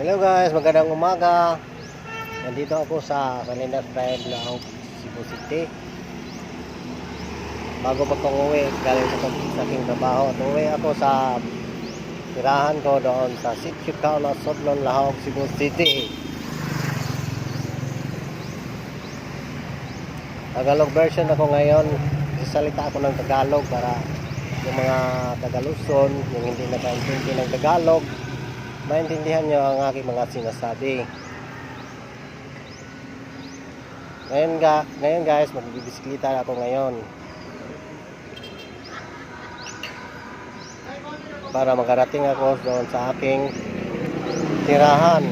Hello guys, magandang umaga. Nandito ako sa Salinas Drive ng Cebu City. Bago pa kong uwi, galing sa aking trabaho. At uwi ako sa tirahan ko doon sa Sitio Kaula, Sodlon, Lahog, Cebu City. Tagalog version ako ngayon. Sasalita ako ng Tagalog para yung mga Tagaluson, yung hindi nakaintindi ng Tagalog, maintindihan nyo ang aking mga sinasabi. Ngayon guys, magbibisikleta ako ngayon para makarating ako doon sa aking tirahan.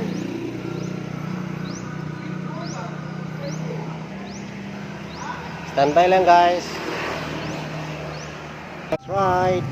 Standby lang guys. That's right.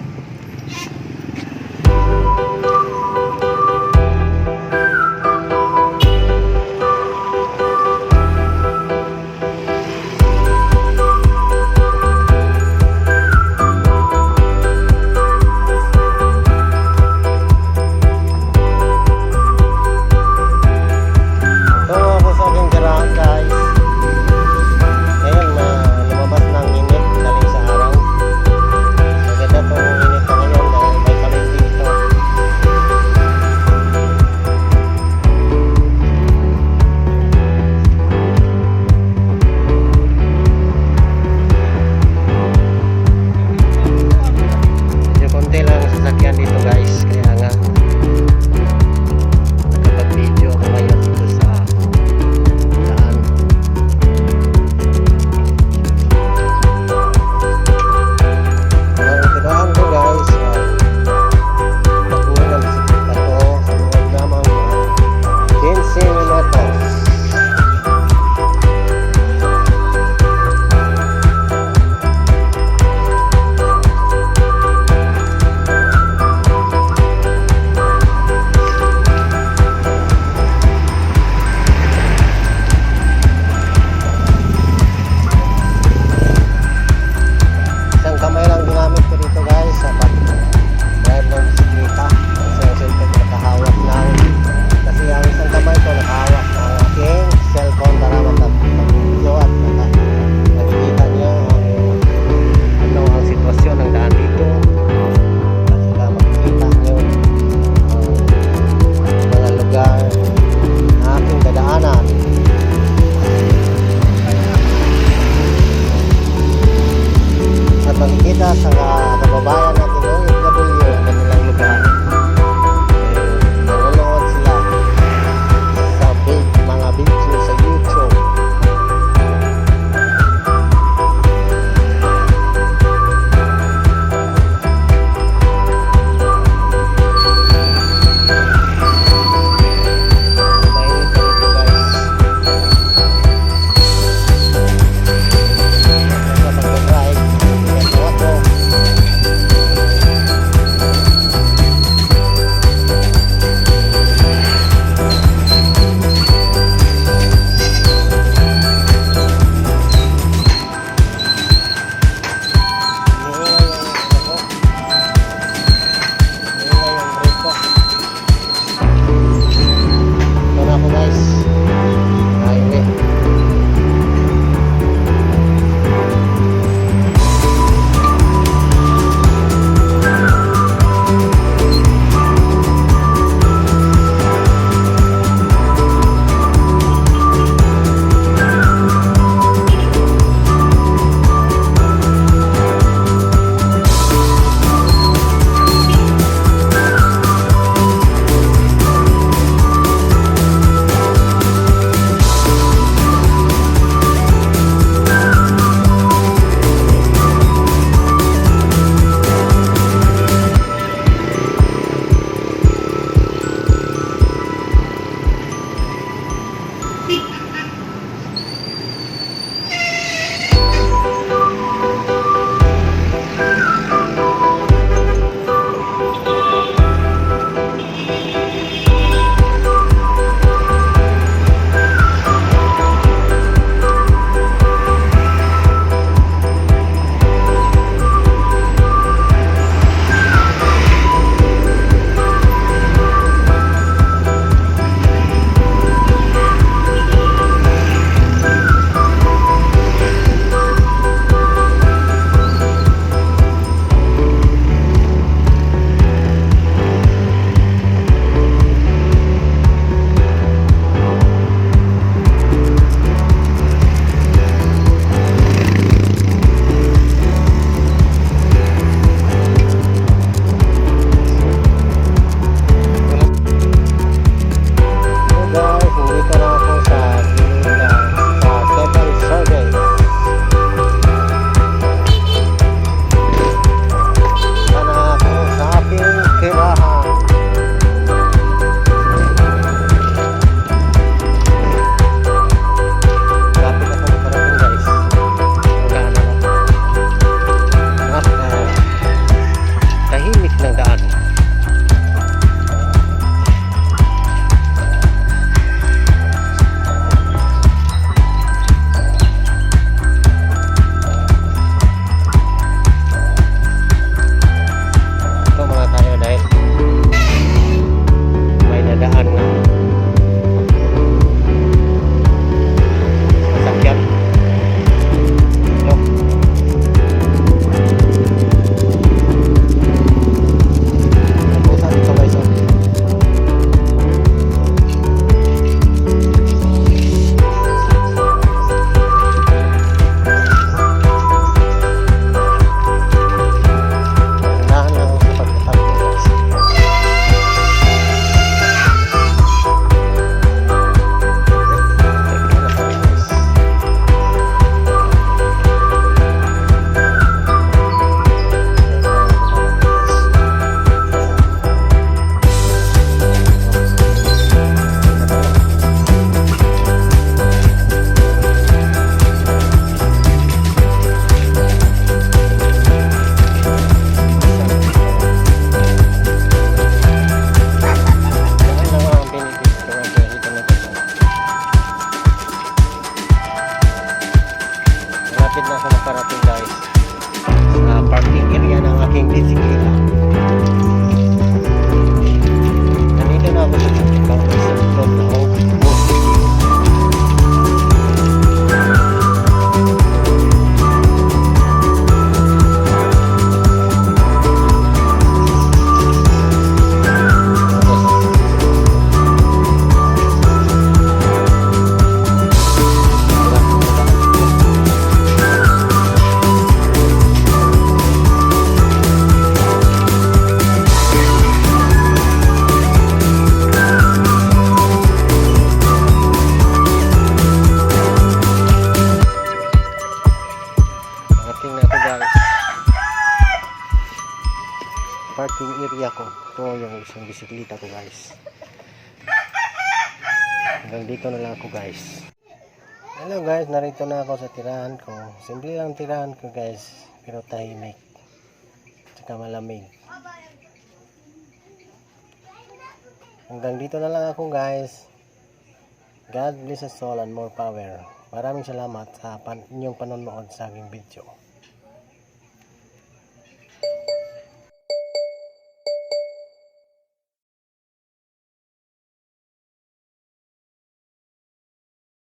Makikita sa kababayan natin OFW ang kanilang lugar. Nanonood sila sa mga video sa YouTube. Mainit pa ito guys. Sa pag-drive, ito ako guys sa parking area ng aking bisikleta. Nandito na ako sa Chikang sa likod na ako. Nakating na ako guys. Parking area ko. Ito yung isang bisikleta ko guys. Hanggang dito na lang ako guys. Hello guys, narito na ako sa tirahan ko. Simple lang tirahan ko guys. Pero tahimik. Tsaka malamig. Hanggang dito na lang ako guys. God bless us all and more power. Maraming salamat sa inyong panonood sa aking video.